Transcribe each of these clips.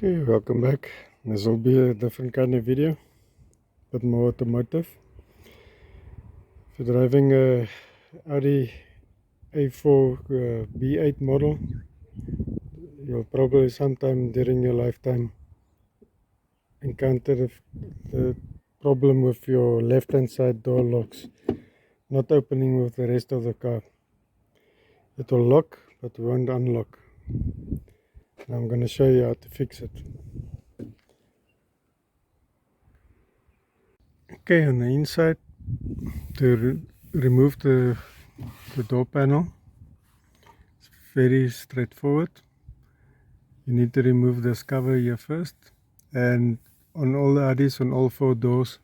Okay, welcome back. This will be a different kind of video, but more automotive. If you're driving a Audi A4 B8 model, you'll probably sometime during your lifetime encounter the problem with your left-hand side door locks not opening with the rest of the car. It will lock, but won't unlock. And I'm going to show you how to fix it. Okay, on the inside, to remove the door panel, it's very straightforward. You need to remove this cover here first, and on all the Audis, on all four doors,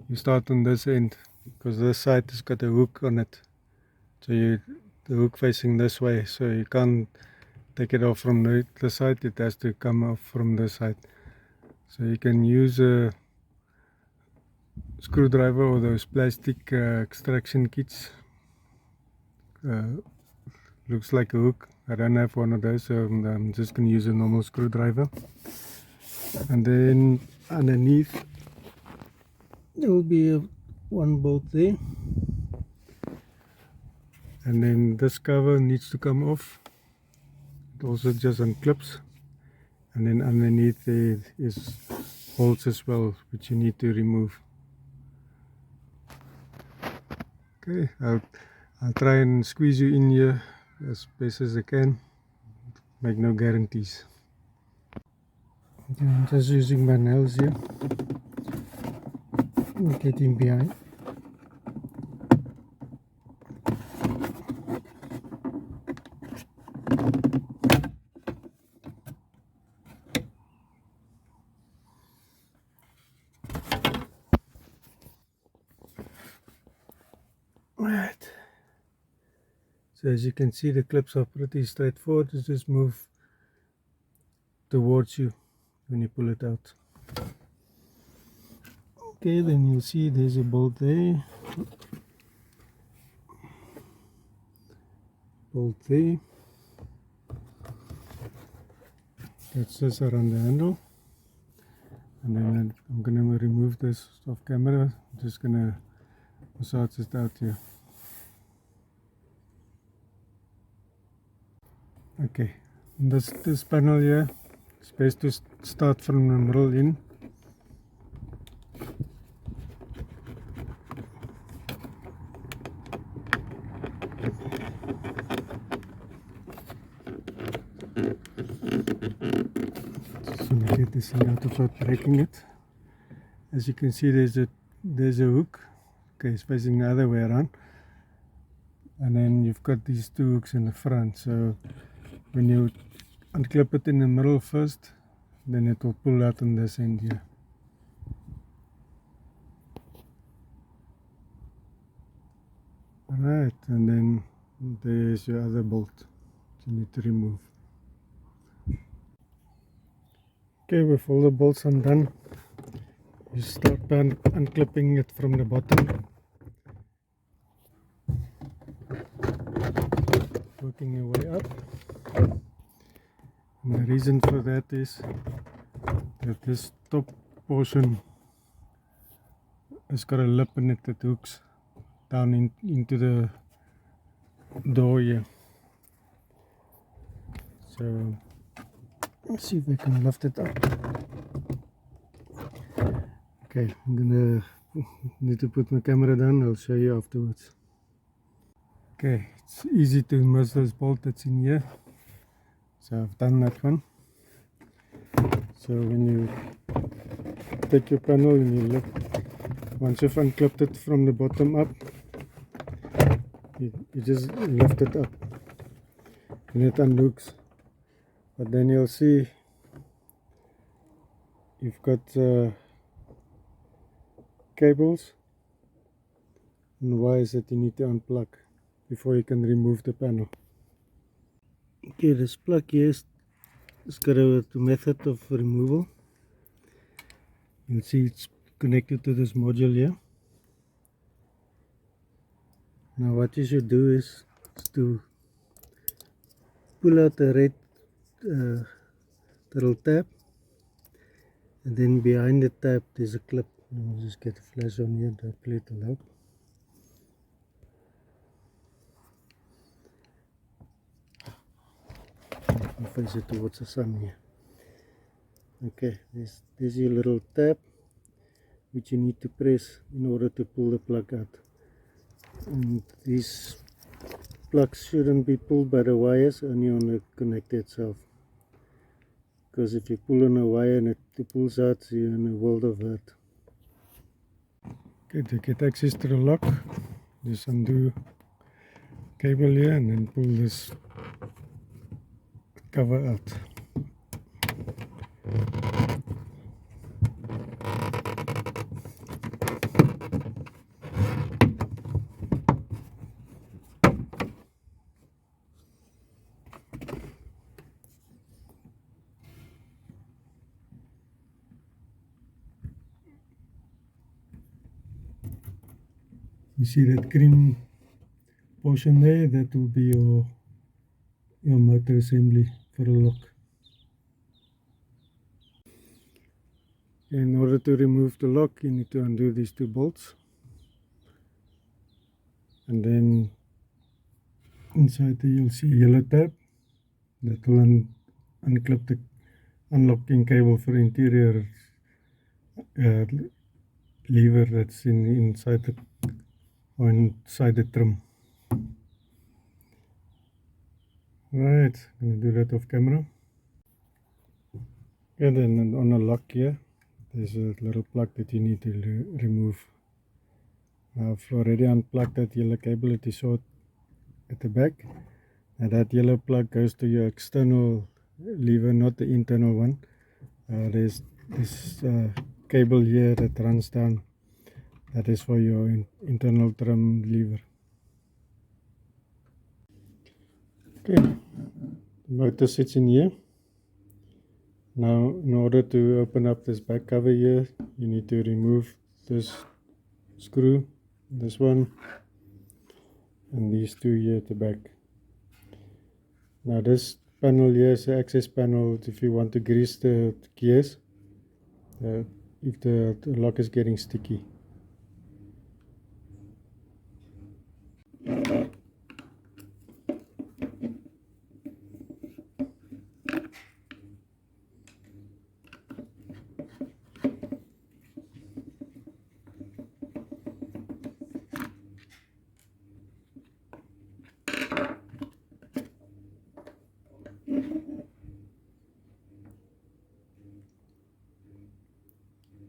you start on this end because this side has got a hook on it, so the hook facing this way, so you can't take it off from the side, it has to come off from this side. So you can use a screwdriver or those plastic extraction kits. Looks like a hook. I don't have one of those, so I'm just going to use a normal screwdriver. And then underneath there will be one bolt there, and then this cover needs to come off. It also just unclips, and then underneath there is bolts as well, which you need to remove. Okay, I'll try and squeeze you in here as best as I can. Make no guarantees. Okay, I'm just using my nails here, getting behind. Right. So as you can see, the clips are pretty straightforward. Just move towards you when you pull it out. Okay, then you'll see there's a bolt there, bolt there. That's just around the handle, and then I'm going to remove this off camera. I'm just going to massage it out here. Okay, this panel here, it's best to start from the middle in. Just want to get this thing out without breaking it. As you can see, there's a hook. Okay, it's facing the other way around, and then you've got these two hooks in the front. So when you unclip it in the middle first, then it will pull out on this end here. Alright, and then there's your other bolt you need to remove. Okay, with all the bolts undone, you start by unclipping it from the bottom, working your way up. And the reason for that is that this top portion has got a lip in it that hooks down into the door here. So let's see if we can lift it up. Okay, I'm gonna need to put my camera down. I'll show you afterwards. Okay, it's easy to miss this bolt that's in here, so I've done that one. So when you take your panel and you look, once you've unclipped it from the bottom up, you just lift it up and it unhooks. But then you'll see you've got cables and wires that you need to unplug before you can remove the panel. Okay, this plug here it's got a method of removal. You'll see it's connected to this module here. Now what you should do is to pull out the red little tab And then behind the tab there's a clip. I'll just get a flash on here, hopefully it'll help. I'll face it towards the sun here. Okay, there's your little tab which you need to press in order to pull the plug out. And these plugs shouldn't be pulled by the wires, only on the connector itself. Because if you pull on a wire and it pulls out, you're in a world of hurt. Okay, to get access to the lock, just undo cable here and then pull this cover out. You see that green portion there? That will be your motor assembly for the lock. In order to remove the lock, you need to undo these two bolts, and then inside there you'll see a yellow tab that will unclip the unlocking cable for interior lever that's inside the trim. Right, I'm going to do that off camera. And then on the lock here, there's a little plug that you need to remove. Now I've already unplugged that yellow cable that you saw at the back. Now that yellow plug goes to your external lever, not the internal one. There's this cable here that runs down. That is for your internal trim lever. Okay, the motor sits in here. Now in order to open up this back cover here, you need to remove this screw, this one, and these two here at the back. Now this panel here is the access panel if you want to grease the gears if the lock is getting sticky.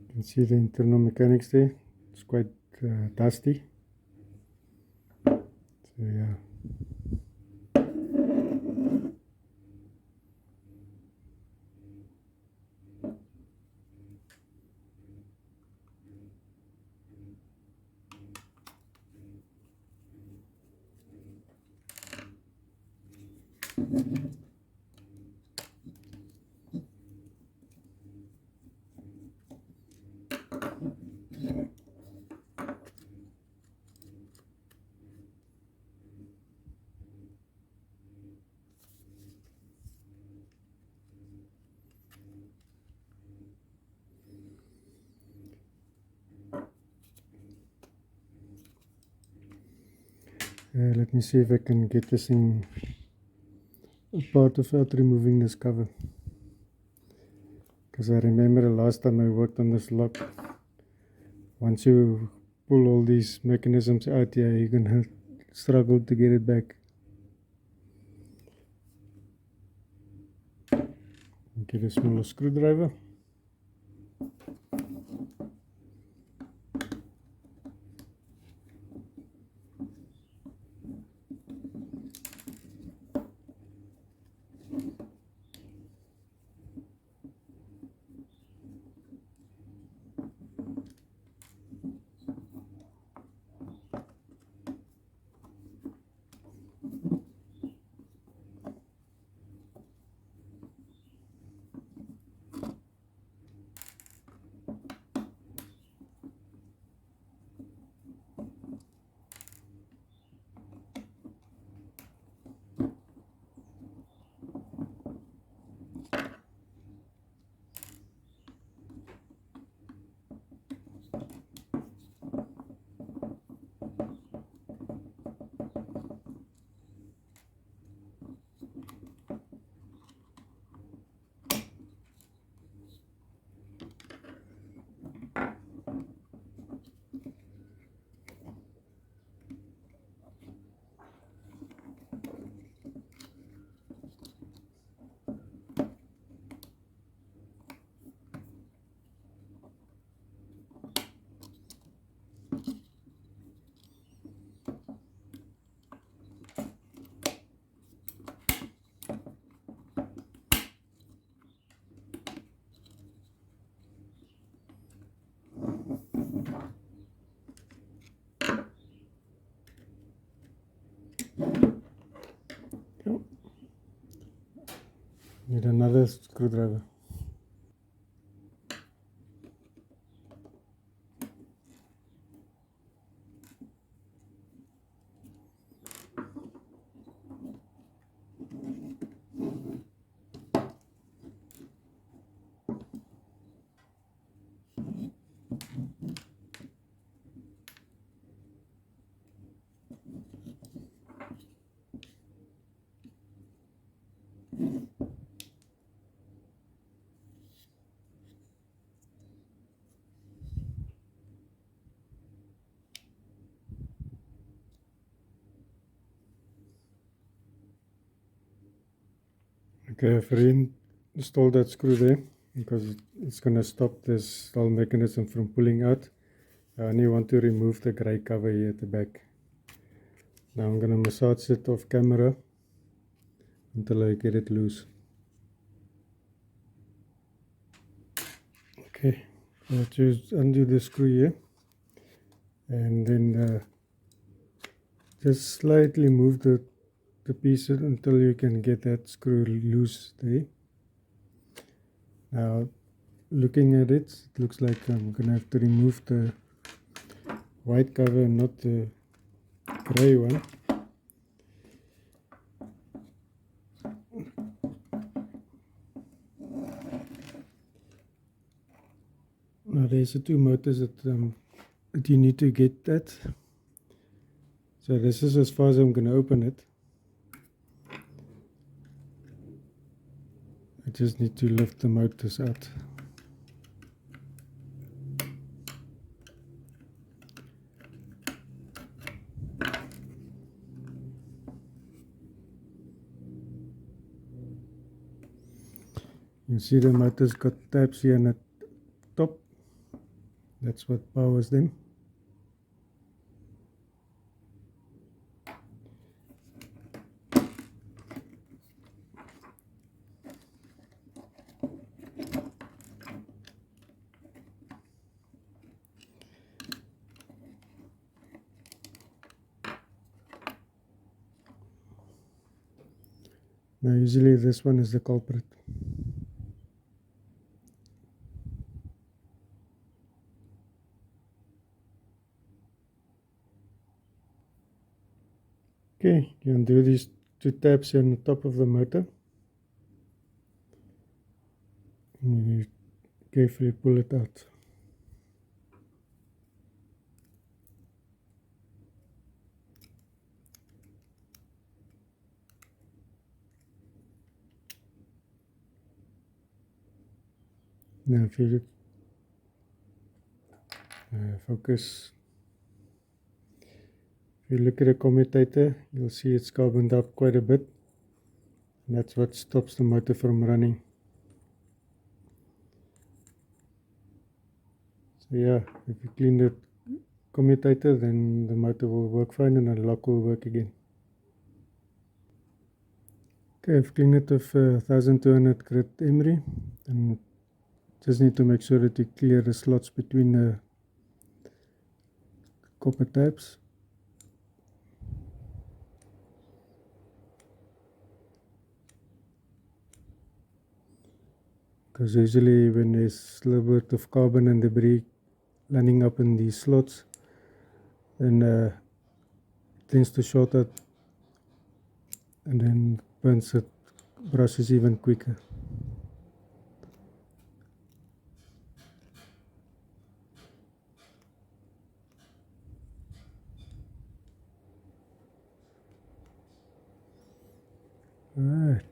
You can see the internal mechanics there. It's quite dusty. So yeah. Let me see if I can get this thing apart without removing this cover. Because I remember the last time I worked on this lock, once you pull all these mechanisms out here, you're gonna struggle to get it back. Get a smaller screwdriver. Need another screwdriver. Okay, I've reinstalled that screw there because it's going to stop this whole mechanism from pulling out. I only want to remove the grey cover here at the back. Now I'm going to massage it off camera until I get it loose. Okay, I'll just undo the screw here and then just slightly move the piece until you can get that screw loose there. Now looking at it, it looks like I'm going to have to remove the white cover and not the grey one. Now there's the two motors that you need to get that. So this is as far as I'm going to open it. I just need to lift the motors out. You see the motors got tabs here on the top. That's what powers them. Now usually this one is the culprit. Okay, you undo these two tabs here on the top of the motor. And you carefully pull it out. Now if you focus, if you look at the commutator, you'll see it's carboned up quite a bit. And that's what stops the motor from running. So yeah, if you clean the commutator, then the motor will work fine and the lock will work again. Okay, I've cleaned it with 1200 grit emery, and just need to make sure that you clear the slots between the copper tabs. Because usually when there's a little bit of carbon and debris landing up in these slots, then it tends to short out and then burns the brushes even quicker. Alright.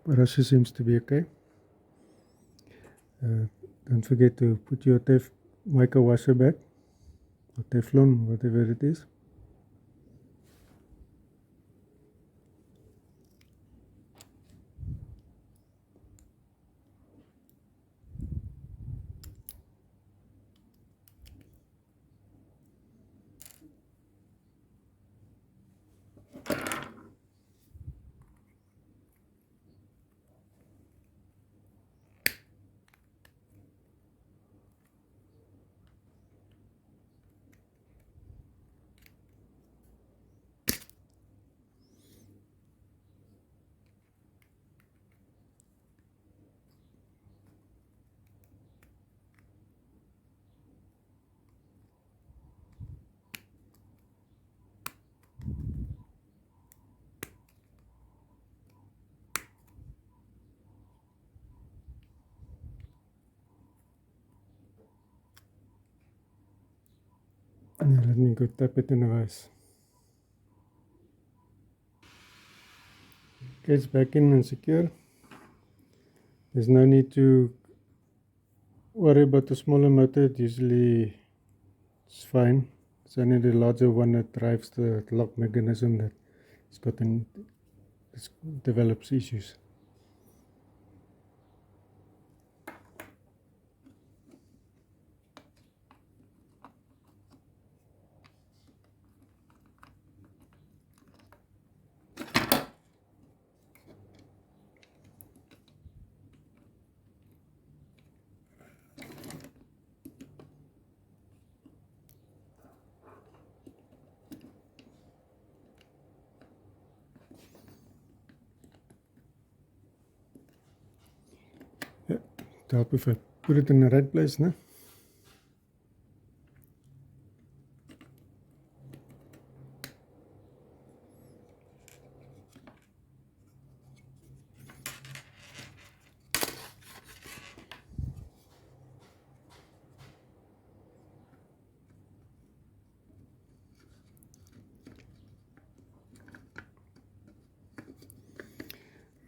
Brushes seems to be okay. Don't forget to put your mica washer back, or Teflon, whatever it is. Now let me go tap it in the vise. Okay, it's back in and secure. There's no need to worry about the smaller motor. Usually it's fine. It's only the larger one that drives the lock mechanism that develops issues. Yeah, to help if I put it in the right place now.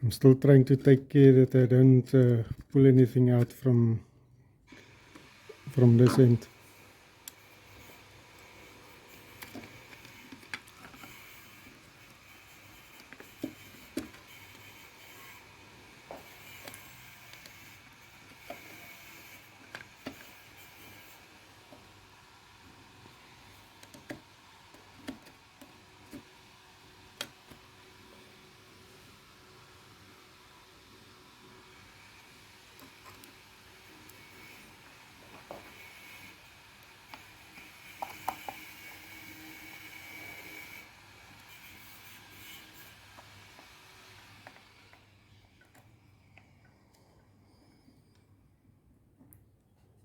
I'm still trying to take care that I don't pull anything out from this end.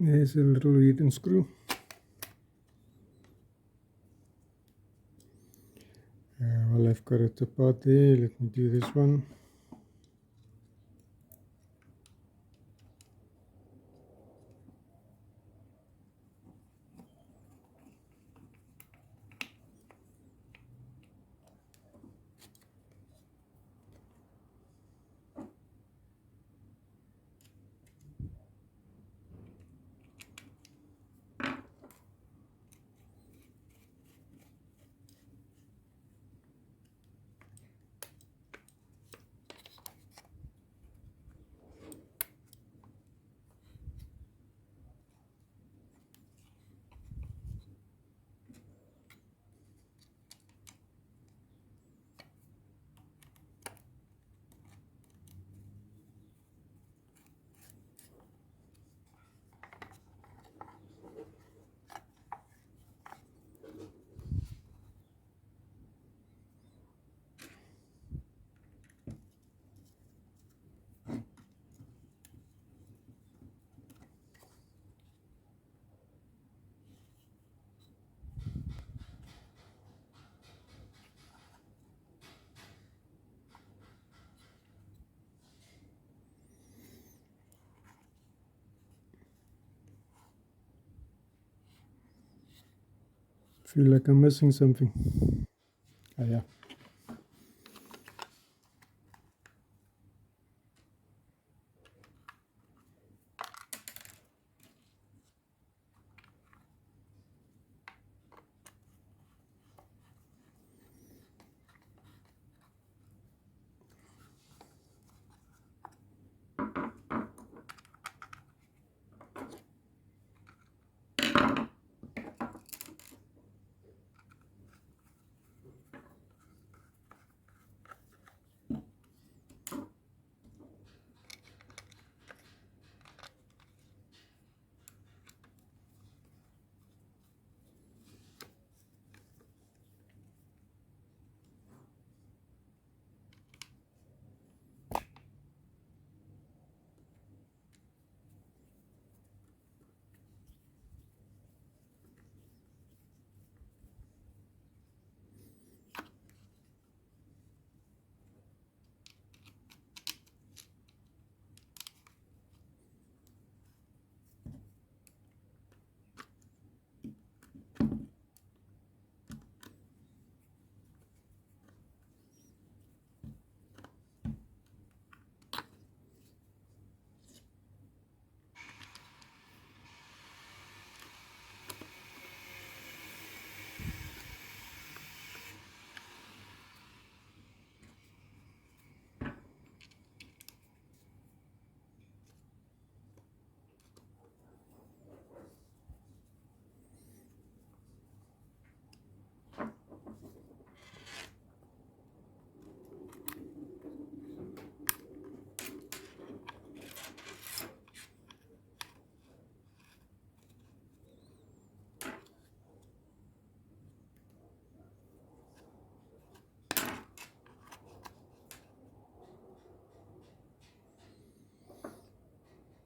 There's a little hidden screw. Well, I've got it apart there. Let me do this one. Feel like I'm missing something. Ah, yeah.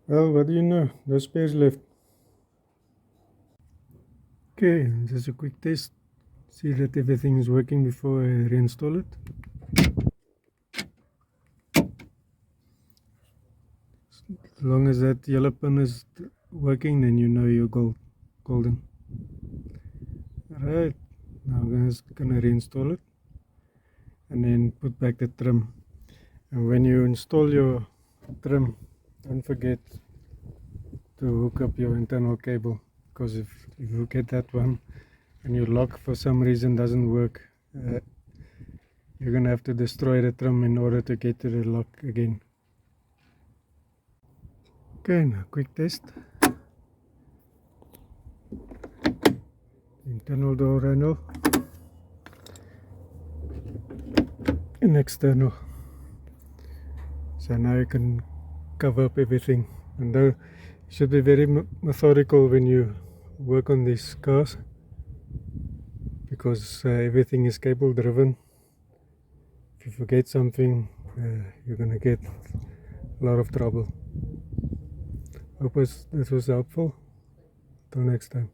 Well, what do you know? No spares left. Okay, just a quick test. See that everything is working before I reinstall it. As long as that yellow pin is working, then you know you're golden. Alright, now I'm just gonna reinstall it and then put back the trim. And when you install your trim, don't forget to hook up your internal cable, because if you get that one and your lock for some reason doesn't work, you're gonna have to destroy the trim in order to get to the lock again. Okay, now quick test. Internal door handle and external. So now you can cover up everything, and you should be very methodical when you work on these cars, because everything is cable driven. If you forget something, you're gonna get a lot of trouble. Hope this was helpful. Till next time.